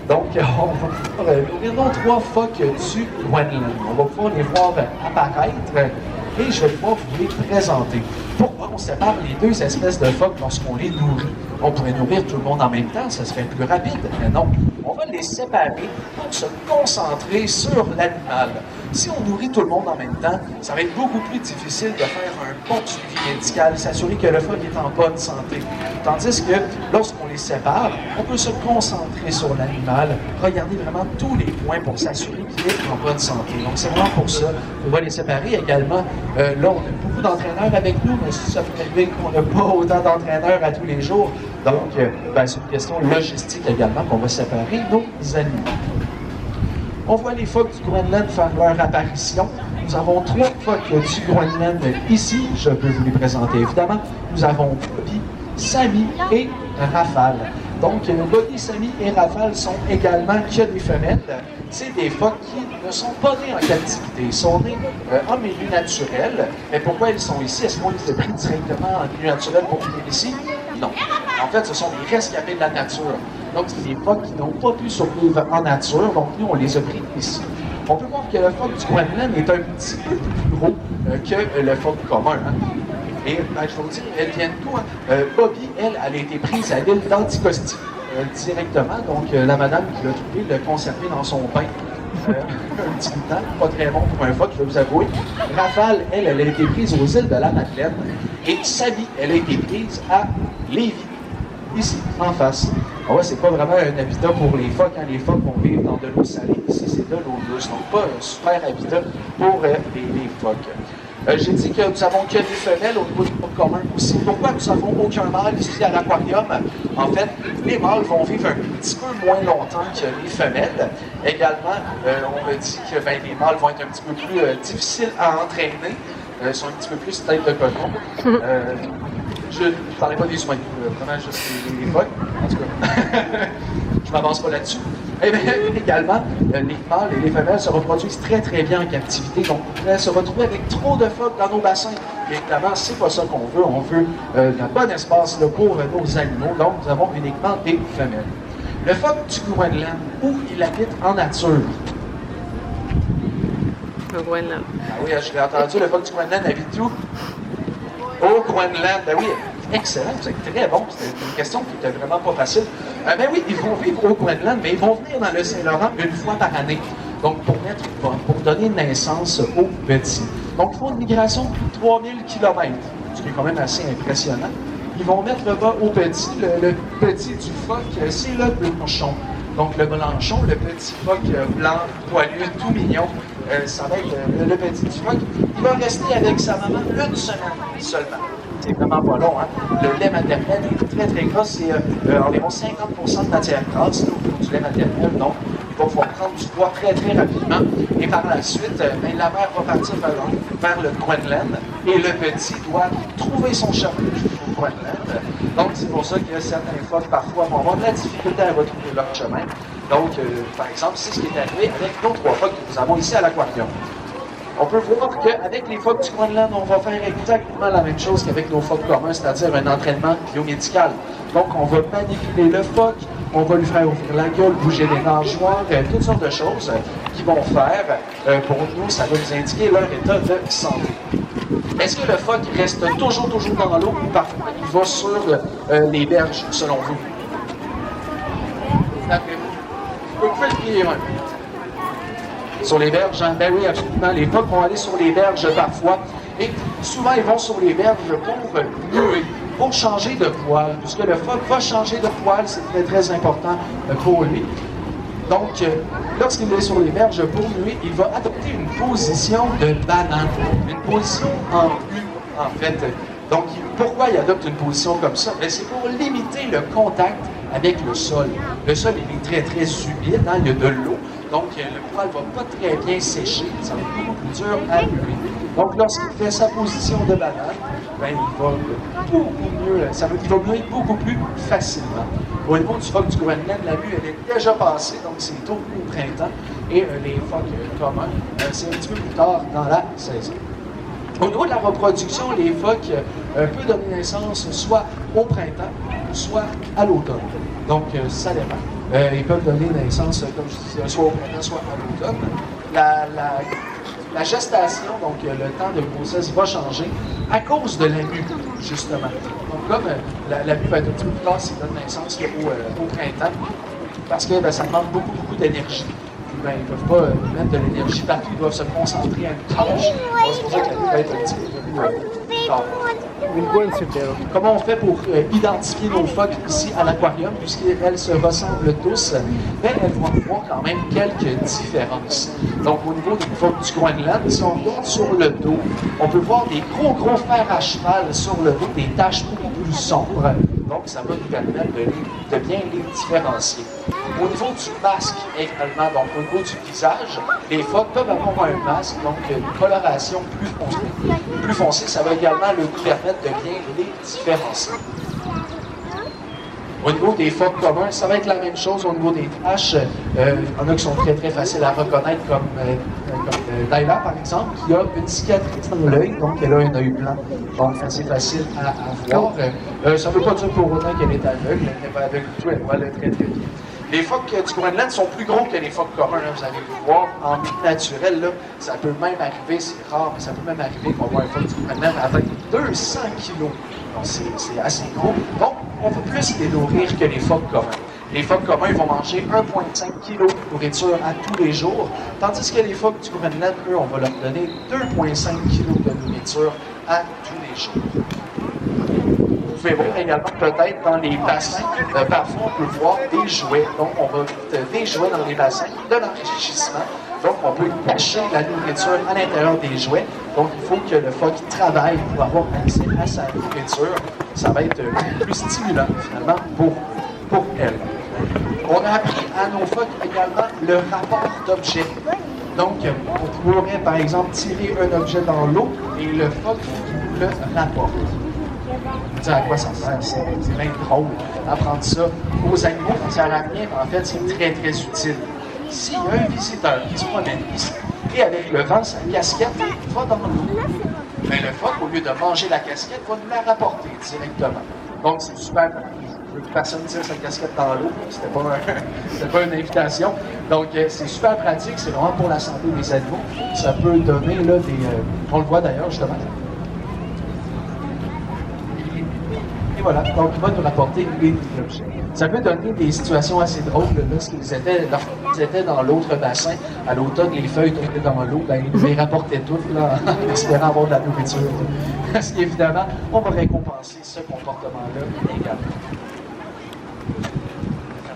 Donc, on va pouvoir nourrir nos 3 phoques du Groenland. On va pouvoir les voir apparaître et je vais pouvoir vous les présenter. Pourquoi on sépare les 2 espèces de phoques lorsqu'on les nourrit? On pourrait nourrir tout le monde en même temps, ça serait plus rapide, mais non. On va les séparer pour se concentrer sur l'animal. Si on nourrit tout le monde en même temps, ça va être beaucoup plus difficile de faire un bon suivi médical, s'assurer que le phoque est en bonne santé. Tandis que lorsqu'on les sépare, on peut se concentrer sur l'animal, regarder vraiment tous les points pour s'assurer qu'il est en bonne santé. Donc c'est vraiment pour ça qu'on va les séparer également. Là, on a beaucoup d'entraîneurs avec nous, mais ça peut arriver qu'on n'a pas autant d'entraîneurs à tous les jours. Donc, c'est une question logistique également qu'on va séparer nos animaux. On voit les phoques du Groenland faire leur apparition. Nous avons 3 phoques du Groenland ici. Je peux vous les présenter évidemment. Nous avons Bobby, Sammy et Rafale. Donc, Bobby, Sammy et Rafale sont également que des femelles. C'est des phoques qui ne sont pas nés en captivité. Ils sont nés en milieu naturel. Mais pourquoi ils sont ici? Est-ce qu'on les a pris directement en milieu naturel pour venir ici? Non. En fait, ce sont des rescapés de la nature. Donc, c'est des phoques qui n'ont pas pu survivre en nature. Donc, nous, on les a pris ici. On peut voir que le phoque du Groenland est un petit peu plus gros que le phoque commun. Hein. Et je dois vous dire, elles viennent d'où? Bobby, elle a été prise à l'île d'Anticosti directement. Donc, la madame qui l'a trouvé l'a conservé dans son pain. Un petit temps, pas très bon pour un phoque, je vais vous avouer. Rafale, elle a été prise aux îles de la Madeleine. Et Sammy, elle a été prise à Lévis, ici, en face. Ah ouais, c'est pas vraiment un habitat pour les phoques. Hein. Les phoques vont vivre dans de l'eau salée. Ici, c'est de l'eau douce. Donc, pas un super habitat pour les phoques. J'ai dit que nous avons que des femelles au niveau du phoque commun aussi. Pourquoi nous n'avons aucun mâle ici à l'aquarium? En fait, les mâles vont vivre un petit peu moins longtemps que les femelles. Également, on me dit que les mâles vont être un petit peu plus difficiles à entraîner. Ils sont un petit peu plus tête de coton. Je ne parlais pas des humains, vraiment juste les phoques. En tout cas, je ne m'avance pas là-dessus. Et bien, également, les mâles et les femelles se reproduisent très très bien en captivité. Donc, on pourrait se retrouver avec trop de phoques dans nos bassins. Et évidemment, c'est pas ça qu'on veut. On veut un bon espace là, pour nos animaux. Donc, nous avons uniquement des femelles. Le phoque du Groenland, où il habite en nature? Au Groenland. Ah oui, je l'ai entendu, le phoque du Groenland habite où? Au Groenland. Ben oui, excellent, vous êtes très bon. C'était une question qui n'était vraiment pas facile. Ben oui, ils vont vivre au Groenland, mais ils vont venir dans le Saint-Laurent une fois par année. Donc, pour donner naissance aux petits. Donc, ils font une migration de 3000 km, ce qui est quand même assez impressionnant. Ils vont mettre là-bas au petit, le petit du phoque, c'est le blanchon. Donc, le blanchon, le petit phoque blanc, poilu, tout mignon, ça va être le petit du phoque. Il va rester avec sa maman une semaine seulement. C'est vraiment pas long. Hein? Le lait maternel est très très gras, c'est environ 50% de matière grasse au du lait maternel. Donc, il va pouvoir prendre du poids très très rapidement. Et par la suite, la mère va partir vers le Groenland et le petit doit trouver son chemin au Groenland. Donc, c'est pour ça que certains phoques parfois vont avoir de la difficulté à retrouver leur chemin. Donc, par exemple, c'est ce qui est arrivé avec nos 3 phoques que nous avons ici à l'aquarium. On peut voir qu'avec les phoques du Groenland, on va faire exactement la même chose qu'avec nos phoques communs, c'est-à-dire un entraînement biomédical. Donc, on va manipuler le phoque, on va lui faire ouvrir la gueule, bouger les nageoires, toutes sortes de choses qu'ils vont faire. Pour nous, ça va nous indiquer leur état de santé. Est-ce que le phoque reste toujours dans l'eau ou parfois il va sur les berges, selon vous? Vous pouvez le plier, ouais. Sur les berges, hein? Ben oui, absolument. Les phoques vont aller sur les berges parfois. Et souvent, ils vont sur les berges pour muer, pour changer de poil. Puisque le phoque va changer de poil, c'est très, très important pour lui. Donc, lorsqu'il est sur les berges pour muer, il va adopter une position de banane. Une position en U, en fait. Donc, pourquoi il adopte une position comme ça? Ben, c'est pour limiter le contact avec le sol. Le sol, il est très, très humide, hein? Il y a de l'eau. Donc, le poil ne va pas très bien sécher, ça va être beaucoup plus dur à muer. Donc, lorsqu'il fait sa position de banane, ben, il va beaucoup mieux, il va muer beaucoup plus facilement. Au niveau du phoque du Groenland, la mue, elle est déjà passée, donc c'est tôt au printemps. Et les phoques communs, c'est un petit peu plus tard dans la saison. Au niveau de la reproduction, les phoques peuvent donner naissance soit au printemps, soit à l'automne. Donc, ça dépend. Ils peuvent donner naissance, comme je disais, soit au printemps, soit à l'automne. La gestation, donc le temps de grossesse, va changer à cause de la mue, justement. Donc, comme la mue va être un petit peu plus tard s'il donne naissance au printemps, parce que ça demande beaucoup d'énergie. Ben, ils ne peuvent pas mettre de l'énergie partout, ils doivent se concentrer à une tâche. C'est pour ça que la mue va être un petit peu plus tard. Comment on fait pour identifier nos phoques ici à l'aquarium, puisqu'elles se ressemblent tous, mais elles vont avoir quand même quelques différences. Donc au niveau des phoques du Groenland, si on regarde sur le dos, on peut voir des gros fers à cheval sur le dos, des taches beaucoup plus sombres, donc ça va nous permettre de bien les différencier. Au niveau du masque également, donc au niveau du visage, les phoques peuvent avoir un masque, donc une coloration plus foncée, ça va également leur permettre de bien les différencier. Au niveau des phoques communs, ça va être la même chose au niveau des taches. Il y en a qui sont très très faciles à reconnaître, comme Dayla par exemple, qui a une cicatrice dans l'œil, donc elle a un œil blanc, donc c'est facile à voir. Ça ne veut pas dire pour autant qu'elle est aveugle, elle n'est pas aveugle du tout, elle voit le très bien. Les phoques du Groenland sont plus gros que les phoques communs, là, vous allez le voir. En milieu naturel, là, ça peut même arriver, c'est rare, mais ça peut même arriver qu'on voit un phoque du Groenland avec 200 kilos. Donc c'est assez gros. Donc, on va plus les nourrir que les phoques communs. Les phoques communs, ils vont manger 1,5 kg de nourriture à tous les jours, tandis que les phoques du Groenland, eux, on va leur donner 2,5 kg de nourriture à tous les jours. Vous pouvez voir également peut-être dans les bassins, parfois on peut voir des jouets. Donc on va mettre des jouets dans les bassins, de l'enrichissement. Donc on peut cacher la nourriture à l'intérieur des jouets. Donc il faut que le phoque travaille pour avoir accès à sa nourriture. Ça va être plus stimulant finalement pour elle. On a appris à nos phoques également le rapport d'objets. Donc on pourrait par exemple tirer un objet dans l'eau et le phoque le rapporte. À quoi ça sert? C'est bien drôle d'apprendre ça aux animaux, ça ne sert à rien, mais en fait, c'est très utile. S'il y a un visiteur qui se promène ici, et avec le vent, sa casquette va dans l'eau, mais le phoque, au lieu de manger la casquette, va nous la rapporter directement. Donc, c'est super. Je veux que personne tire sa casquette dans l'eau, c'était pas une invitation. Donc, c'est super pratique, c'est vraiment pour la santé des animaux. Ça peut donner là, on le voit d'ailleurs, justement. Voilà, donc il va nous rapporter les objets. Ça peut donner des situations assez drôles lorsqu'ils étaient dans l'autre bassin. À l'automne, les feuilles tombaient dans l'eau, ben, ils les rapportaient toutes là, en espérant avoir de la nourriture. Parce qu'évidemment, on va récompenser ce comportement-là également.